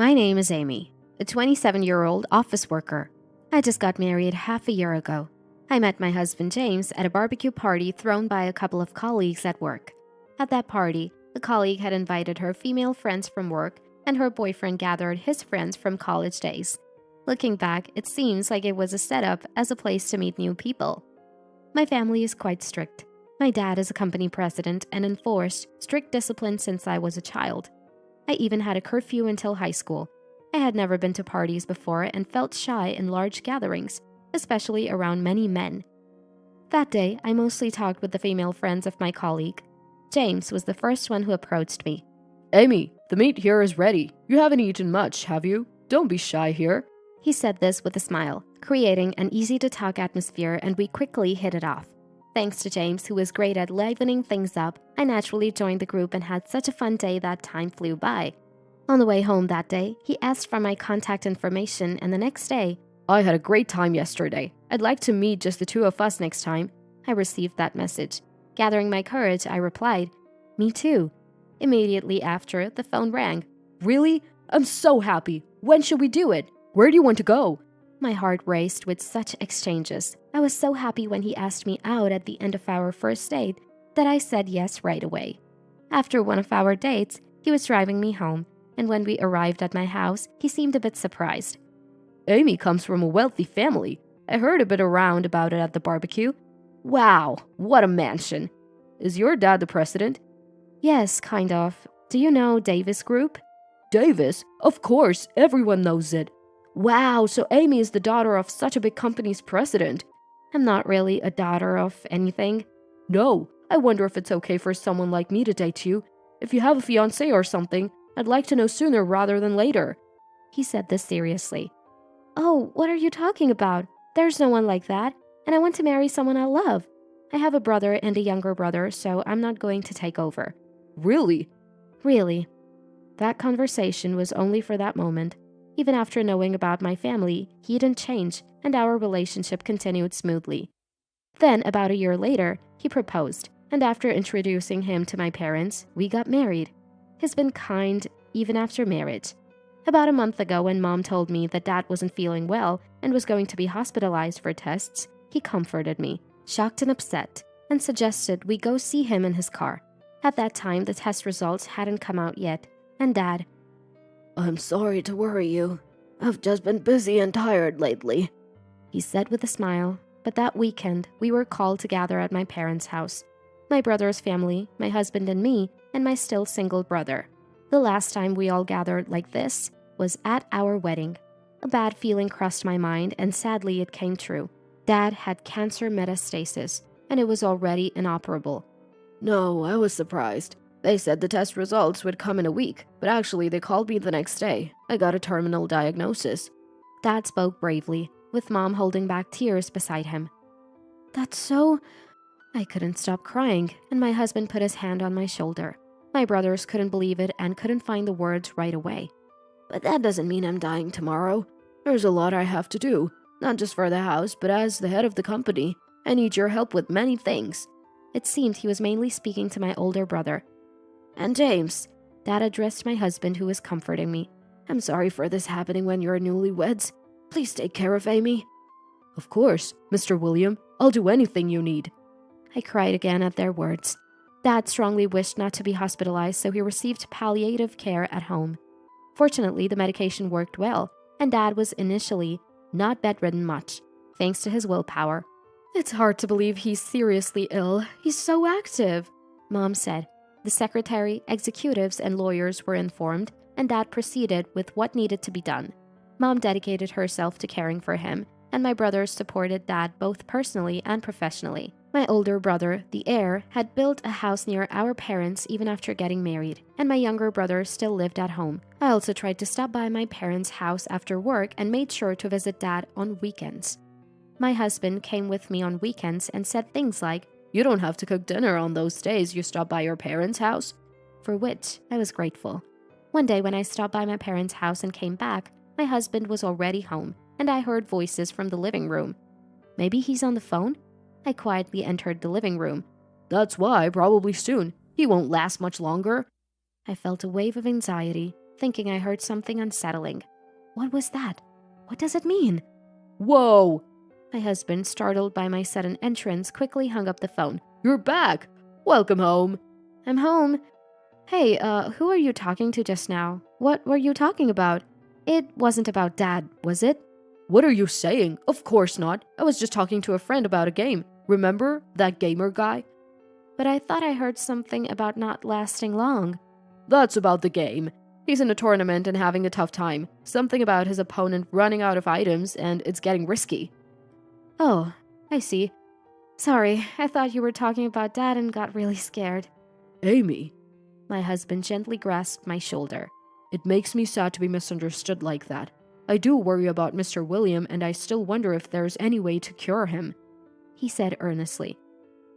My name is Amy, a 27-year-old office worker. I just got married half a year ago. I met my husband James at a barbecue party thrown by a couple of colleagues at work. At that party, the colleague had invited her female friends from work, and her boyfriend gathered his friends from college days. Looking back, it seems like it was a setup as a place to meet new people. My family is quite strict. My dad is a company president and enforced strict discipline since I was a child. I even had a curfew until high school. I had never been to parties before and felt shy in large gatherings, especially around many men. That day, I mostly talked with the female friends of my colleague. James was the first one who approached me. Amy, the meat here is ready. You haven't eaten much, have you? Don't be shy here. He said this with a smile, creating an easy-to-talk atmosphere, and we quickly hit it off. Thanks to James, who was great at livening things up, I naturally joined the group and had such a fun day that time flew by. On the way home that day, he asked for my contact information, and the next day, I had a great time yesterday. I'd like to meet just the two of us next time. I received that message. Gathering my courage, I replied, "Me too." Immediately after, the phone rang. Really? I'm so happy. When should we do it? Where do you want to go? My heart raced with such exchanges. I was so happy when he asked me out at the end of our first date that I said yes right away. After one of our dates, he was driving me home, and when we arrived at my house, he seemed a bit surprised. Amy comes from a wealthy family. I heard a bit around about it at the barbecue. Wow, what a mansion. Is your dad the president? Yes, kind of. Do you know Davis Group? Davis? Of course, everyone knows it. Wow, so Amy is the daughter of such a big company's president. I'm not really a daughter of anything. No, I wonder if it's okay for someone like me to date you. If you have a fiancé or something, I'd like to know sooner rather than later. He said this seriously. Oh, what are you talking about? There's no one like that, and I want to marry someone I love. I have a brother and a younger brother, so I'm not going to take over. Really? Really. That conversation was only for that moment. Even after knowing about my family, he didn't change, and our relationship continued smoothly. Then, about a year later, he proposed, and after introducing him to my parents, we got married. He's been kind even after marriage. About a month ago, when Mom told me that Dad wasn't feeling well and was going to be hospitalized for tests, he comforted me, shocked and upset, and suggested we go see him in his car. At that time, the test results hadn't come out yet, and Dad, "I'm sorry to worry you. I've just been busy and tired lately," he said with a smile. But that weekend, we were called to gather at my parents' house. My brother's family, my husband and me, and my still single brother. The last time we all gathered like this was at our wedding. A bad feeling crossed my mind, and sadly it came true. Dad had cancer metastasis, and it was already inoperable. No, I was surprised. They said the test results would come in a week, but actually they called me the next day. I got a terminal diagnosis. Dad spoke bravely, with Mom holding back tears beside him. That's so... I couldn't stop crying, and my husband put his hand on my shoulder. My brothers couldn't believe it and couldn't find the words right away. But that doesn't mean I'm dying tomorrow. There's a lot I have to do, not just for the house, but as the head of the company. I need your help with many things. It seemed he was mainly speaking to my older brother. And James, Dad addressed my husband, who was comforting me. I'm sorry for this happening when you're newlyweds. Please take care of Amy. Of course, Mr. William. I'll do anything you need. I cried again at their words. Dad strongly wished not to be hospitalized, so he received palliative care at home. Fortunately, the medication worked well, and Dad was initially not bedridden much, thanks to his willpower. It's hard to believe he's seriously ill. He's so active, Mom said. The secretary, executives, and lawyers were informed, and Dad proceeded with what needed to be done. Mom dedicated herself to caring for him, and my brothers supported Dad both personally and professionally. My older brother, the heir, had built a house near our parents even after getting married, and my younger brother still lived at home. I also tried to stop by my parents' house after work and made sure to visit Dad on weekends. My husband came with me on weekends and said things like, "You don't have to cook dinner on those days you stop by your parents' house," for which I was grateful. One day when I stopped by my parents' house and came back, my husband was already home, and I heard voices from the living room. Maybe he's on the phone? I quietly entered the living room. That's why, probably soon. He won't last much longer. I felt a wave of anxiety. thinking I heard something unsettling. What was that? What does it mean? Whoa! My husband, startled by my sudden entrance, quickly hung up the phone. You're back! Welcome home! I'm home. Hey, who are you talking to just now? What were you talking about? It wasn't about Dad, was it? What are you saying? Of course not. I was just talking to a friend about a game. Remember that gamer guy? But I thought I heard something about not lasting long. That's about the game. He's in a tournament and having a tough time. Something about his opponent running out of items and it's getting risky. Oh, I see. Sorry, I thought you were talking about Dad and got really scared. Amy. My husband gently grasped my shoulder. It makes me sad to be misunderstood like that. I do worry about Mr. William and I still wonder if there's any way to cure him. He said earnestly.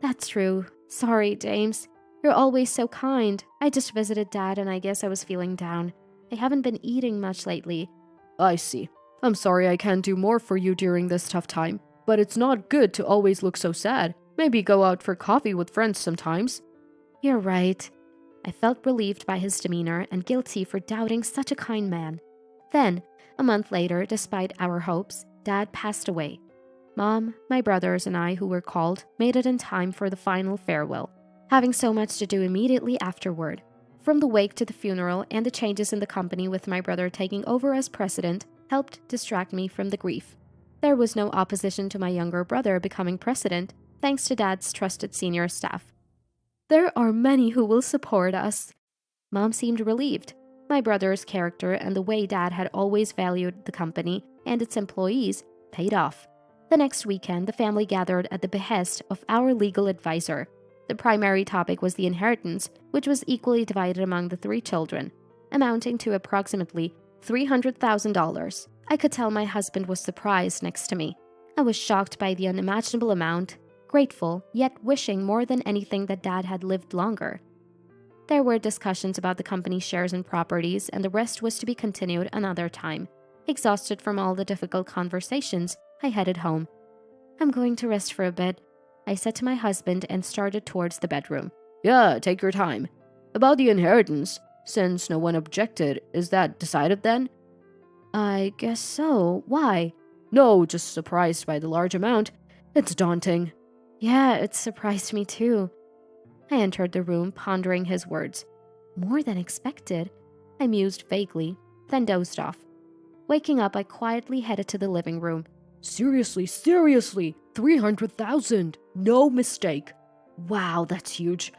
That's true. Sorry, James. You're always so kind. I just visited Dad and I guess I was feeling down. I haven't been eating much lately. I see. I'm sorry I can't do more for you during this tough time, but it's not good to always look so sad. Maybe go out for coffee with friends sometimes. You're right. I felt relieved by his demeanor and guilty for doubting such a kind man. Then, a month later, despite our hopes, Dad passed away. Mom, my brothers, and I, who were called, made it in time for the final farewell, having so much to do immediately afterward. From the wake to the funeral and the changes in the company with my brother taking over as president helped distract me from the grief. There was no opposition to my younger brother becoming president, thanks to Dad's trusted senior staff. There are many who will support us. Mom seemed relieved. My brother's character and the way Dad had always valued the company and its employees paid off. The next weekend, the family gathered at the behest of our legal advisor. The primary topic was the inheritance, which was equally divided among the 3 children, amounting to approximately $300,000. I could tell my husband was surprised next to me. I was shocked by the unimaginable amount, grateful, yet wishing more than anything that Dad had lived longer. There were discussions about the company's shares and properties, and the rest was to be continued another time. Exhausted from all the difficult conversations, I headed home. I'm going to rest for a bit, I said to my husband and started towards the bedroom. Yeah, take your time. About the inheritance, since no one objected, is that decided then? I guess so. Why? No, just surprised by the large amount. It's daunting. Yeah, it surprised me too. I entered the room, pondering his words. More than expected. I mused vaguely, then dozed off. Waking up, I quietly headed to the living room. Seriously, 300,000. No mistake. Wow, that's huge.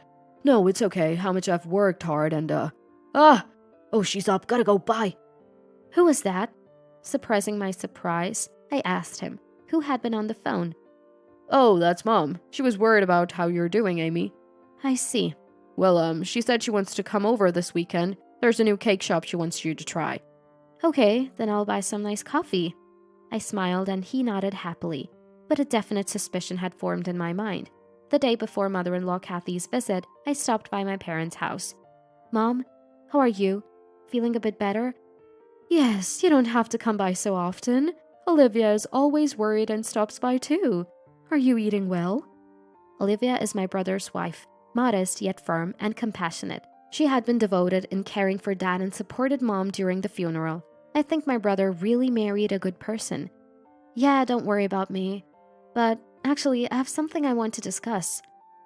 No, it's okay. How much I've worked hard and, Oh, she's up. Gotta go. Bye. Who was that? Suppressing my surprise, I asked him, who had been on the phone. Oh, that's Mom. She was worried about how you're doing, Amy. I see. Well, she said she wants to come over this weekend. There's a new cake shop she wants you to try. Okay, then I'll buy some nice coffee. I smiled and he nodded happily, but a definite suspicion had formed in my mind. The day before mother-in-law Kathy's visit, I stopped by my parents' house. Mom, how are you? Feeling a bit better? Yes, you don't have to come by so often. Olivia is always worried and stops by too. Are you eating well? Olivia is my brother's wife, modest yet firm and compassionate. She had been devoted in caring for Dad and supported Mom during the funeral. I think my brother really married a good person. Yeah, don't worry about me. But actually, I have something I want to discuss.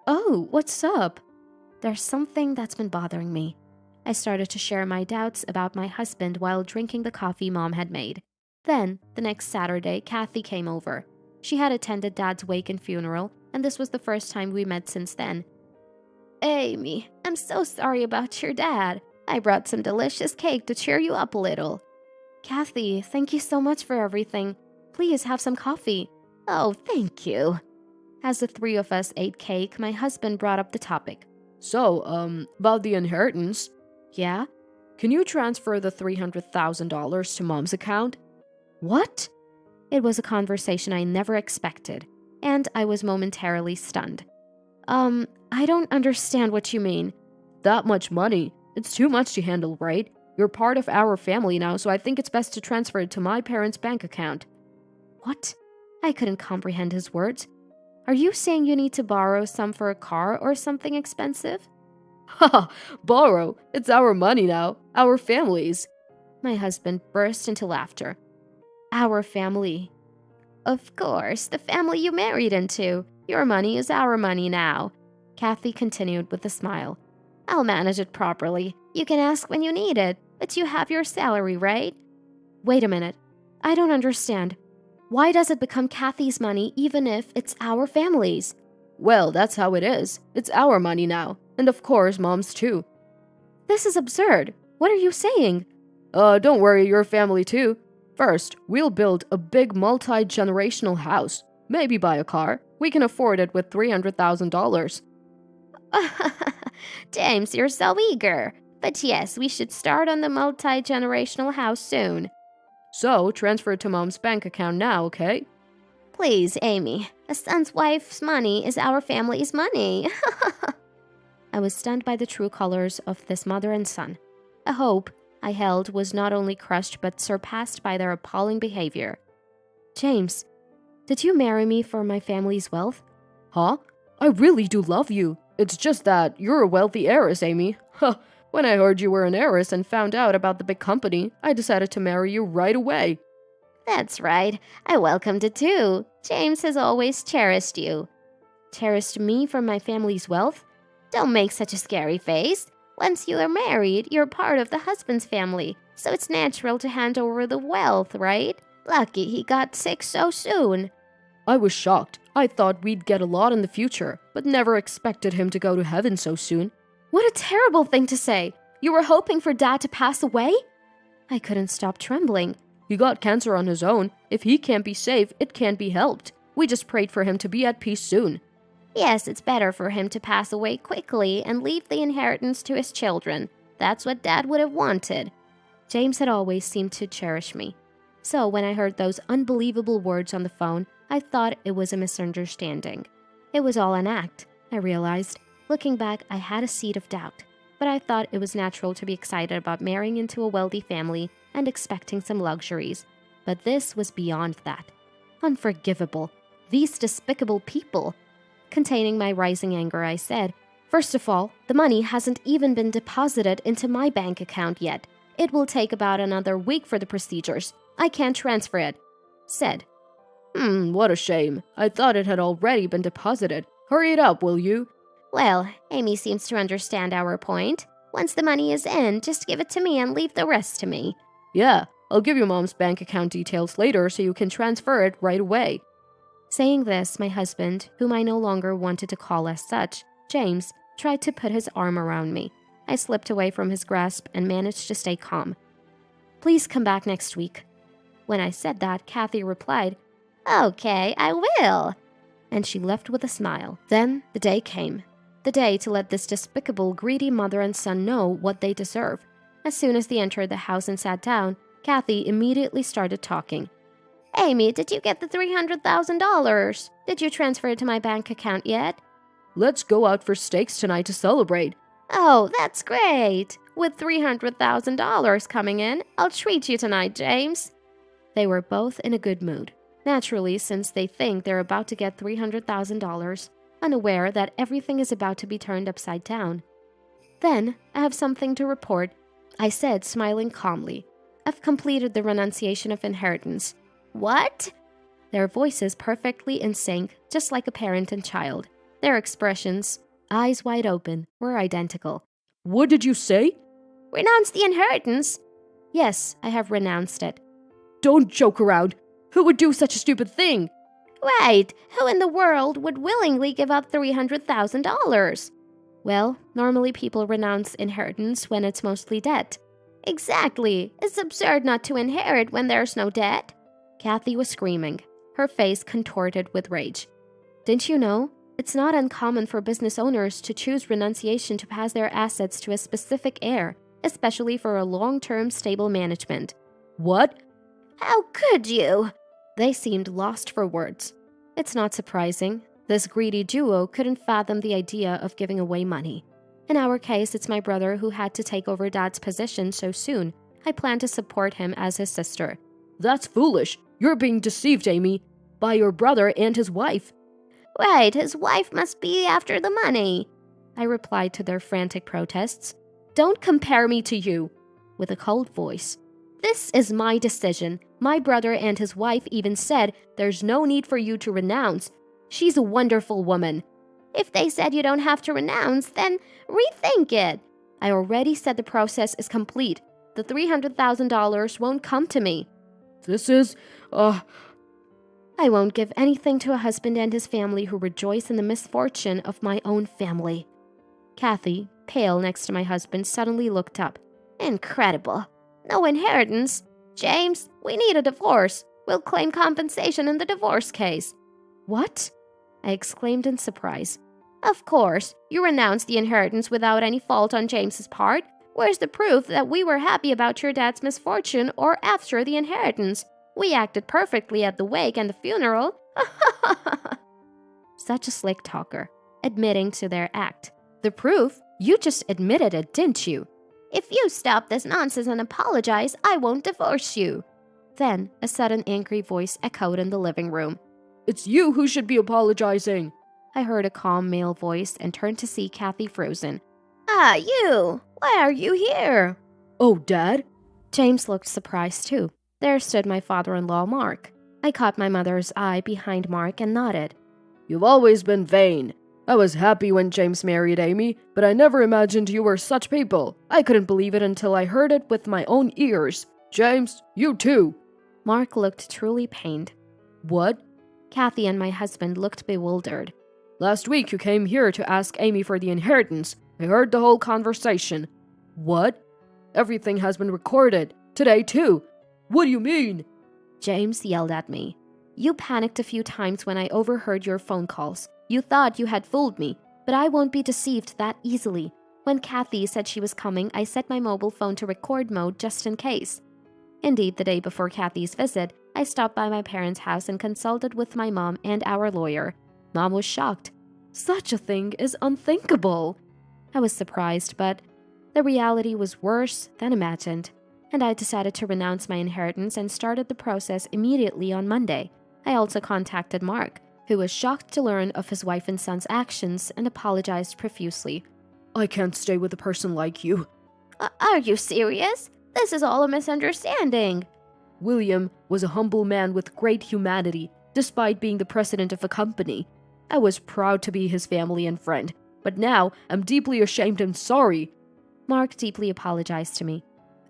Oh, what's up? There's something that's been bothering me. I started to share my doubts about my husband while drinking the coffee Mom had made. Then, the next Saturday, Kathy came over. She had attended Dad's wake and funeral, and this was the first time we met since then. Amy, I'm so sorry about your dad. I brought some delicious cake to cheer you up a little. Kathy, thank you so much for everything. Please have some coffee. Oh, thank you. As the 3 of us ate cake, my husband brought up the topic. So, about the inheritance. Yeah? Can you transfer the $300,000 to Mom's account? What? It was a conversation I never expected, and I was momentarily stunned. I don't understand what you mean. That much money? It's too much to handle, right? You're part of our family now, so I think it's best to transfer it to my parents' bank account. What? I couldn't comprehend his words. Are you saying you need to borrow some for a car or something expensive? Ha! Borrow? It's our money now. Our families. My husband burst into laughter. Our family. Of course, the family you married into. Your money is our money now. Kathy continued with a smile. I'll manage it properly. You can ask when you need it, but you have your salary, right? Wait a minute. I don't understand. Why does it become Kathy's money even if it's our family's? Well, that's how it is. It's our money now. And of course, Mom's too. This is absurd. What are you saying? Don't worry, your family too. First, we'll build a big multi-generational house. Maybe buy a car. We can afford it with $300,000. James, you're so eager. But yes, we should start on the multi-generational house soon. So, transfer it to Mom's bank account now, okay? Please, Amy. A son's wife's money is our family's money. I was stunned by the true colors of this mother and son. A hope I held was not only crushed but surpassed by their appalling behavior. James, did you marry me for my family's wealth? Huh? I really do love you. It's just that you're a wealthy heiress, Amy. Huh. When I heard you were an heiress and found out about the big company, I decided to marry you right away. That's right. I welcomed it too. James has always cherished you. Cherished me for my family's wealth? Don't make such a scary face. Once you are married, you're part of the husband's family, so it's natural to hand over the wealth, right? Lucky he got sick so soon. I was shocked. I thought we'd get a lot in the future, but never expected him to go to heaven so soon. What a terrible thing to say! You were hoping for Dad to pass away? I couldn't stop trembling. He got cancer on his own. If he can't be saved, it can't be helped. We just prayed for him to be at peace soon. Yes, it's better for him to pass away quickly and leave the inheritance to his children. That's what Dad would have wanted. James had always seemed to cherish me. So when I heard those unbelievable words on the phone, I thought it was a misunderstanding. It was all an act, I realized. Looking back, I had a seed of doubt. But I thought it was natural to be excited about marrying into a wealthy family and expecting some luxuries. But this was beyond that. Unforgivable. These despicable people. Containing my rising anger, I said, First of all, the money hasn't even been deposited into my bank account yet. It will take about another week for the procedures. I can't transfer it. Said. What a shame. I thought it had already been deposited. Hurry it up, will you? Well, Amy seems to understand our point. Once the money is in, just give it to me and leave the rest to me. Yeah, I'll give you Mom's bank account details later so you can transfer it right away. Saying this, my husband, whom I no longer wanted to call as such, James, tried to put his arm around me. I slipped away from his grasp and managed to stay calm. Please come back next week. When I said that, Kathy replied, Okay, I will. And she left with a smile. Then the day came. The day to let this despicable, greedy mother and son know what they deserve. As soon as they entered the house and sat down, Kathy immediately started talking. Amy, did you get the $300,000? Did you transfer it to my bank account yet? Let's go out for steaks tonight to celebrate. Oh, that's great. With $300,000 coming in, I'll treat you tonight, James. They were both in a good mood. Naturally, since they think they're about to get $300,000, unaware that everything is about to be turned upside down. Then, I have something to report, I said, smiling calmly. I've completed the renunciation of inheritance. What? Their voices perfectly in sync, just like a parent and child. Their expressions, eyes wide open, were identical. What did you say? Renounce the inheritance? Yes, I have renounced it. Don't joke around. Who would do such a stupid thing? Right. Who in the world would willingly give up $300,000? Well, normally people renounce inheritance when it's mostly debt. Exactly. It's absurd not to inherit when there's no debt. Kathy was screaming, her face contorted with rage. Didn't you know? It's not uncommon for business owners to choose renunciation to pass their assets to a specific heir, especially for a long-term stable management. What? How could you? They seemed lost for words. It's not surprising. This greedy duo couldn't fathom the idea of giving away money. In our case, it's my brother who had to take over Dad's position so soon. I plan to support him as his sister. That's foolish. You're being deceived, Amy, by your brother and his wife. Right, his wife must be after the money. I replied to their frantic protests. "Don't compare me to you," with a cold voice. "This is my decision. My brother and his wife even said there's no need for you to renounce. She's a wonderful woman." "If they said you don't have to renounce, then rethink it." "I already said the process is complete. The $300,000 won't come to me." This is, "I won't give anything to a husband and his family who rejoice in the misfortune of my own family." Kathy, pale next to my husband, suddenly looked up. "Incredible. No inheritance. James, we need a divorce. We'll claim compensation in the divorce case." "What?" I exclaimed in surprise. "Of course. You renounced the inheritance without any fault on James's part. Where's the proof that we were happy about your dad's misfortune or after the inheritance? We acted perfectly at the wake and the funeral." Such a slick talker, admitting to their act. "The proof? You just admitted it, didn't you?" "If you stop this nonsense and apologize, I won't divorce you." Then a sudden angry voice echoed in the living room. It's you who should be apologizing. I heard a calm male voice and turned to see Kathy frozen. "Ah, you! Why are you here?" Oh, Dad? James looked surprised too. There stood my father-in-law, Mark. I caught my mother's eye behind Mark and nodded. You've always been vain. I was happy when James married Amy, but I never imagined you were such people. I couldn't believe it until I heard it with my own ears. James, you too. Mark looked truly pained. What? Kathy and my husband looked bewildered. Last week you came here to ask Amy for the inheritance. I heard the whole conversation. What? Everything has been recorded. Today too. What do you mean? James yelled at me. You panicked a few times when I overheard your phone calls. You thought you had fooled me, but I won't be deceived that easily. When Kathy said she was coming, I set my mobile phone to record mode just in case. Indeed, the day before Kathy's visit, I stopped by my parents' house and consulted with my mom and our lawyer. Mom was shocked. Such a thing is unthinkable. I was surprised, but the reality was worse than imagined, and I decided to renounce my inheritance and started the process immediately on Monday. I also contacted Mark, who was shocked to learn of his wife and son's actions and apologized profusely. I can't stay with a person like you. Are you serious? This is all a misunderstanding. William was a humble man with great humanity, despite being the president of a company. I was proud to be his family and friend, but now I'm deeply ashamed and sorry. Mark deeply apologized to me.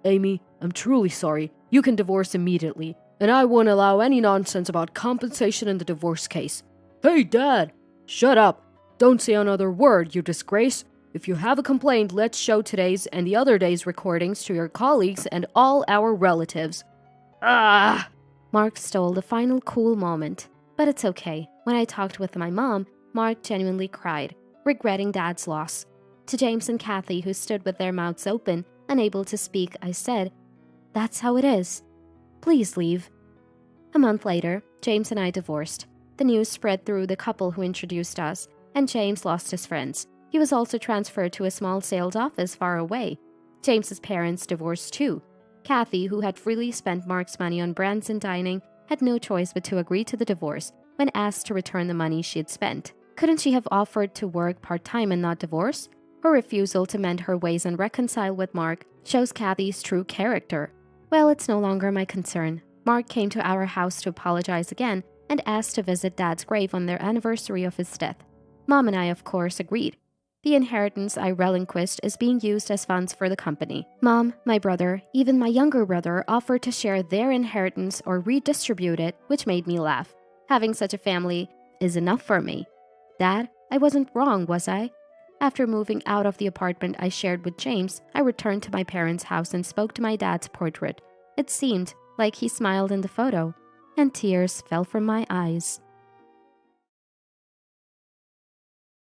Amy, I'm truly sorry. You can divorce immediately, and I won't allow any nonsense about compensation in the divorce case. Hey, Dad! Shut up! Don't say another word, you disgrace! If you have a complaint, let's show today's and the other day's recordings to your colleagues and all our relatives. Ah! Mark stole the final cool moment. But it's okay. When I talked with my mom, Mark genuinely cried, regretting Dad's loss. To James and Kathy, who stood with their mouths open, unable to speak, I said, "That's how it is. Please leave." A month later, James and I divorced. The news spread through the couple who introduced us, and James lost his friends. He was also transferred to a small sales office far away. James's parents divorced too. Kathy, who had freely spent Mark's money on brands and dining, had no choice but to agree to the divorce when asked to return the money she had spent. Couldn't she have offered to work part-time and not divorce? Her refusal to mend her ways and reconcile with Mark shows Kathy's true character. Well, it's no longer my concern. Mark came to our house to apologize again and asked to visit Dad's grave on their anniversary of his death. Mom and I, of course, agreed. The inheritance I relinquished is being used as funds for the company. Mom, my brother, even my younger brother offered to share their inheritance or redistribute it, which made me laugh. Having such a family is enough for me. Dad, I wasn't wrong, was I? After moving out of the apartment I shared with James, I returned to my parents' house and spoke to my dad's portrait. It seemed like he smiled in the photo, and tears fell from my eyes.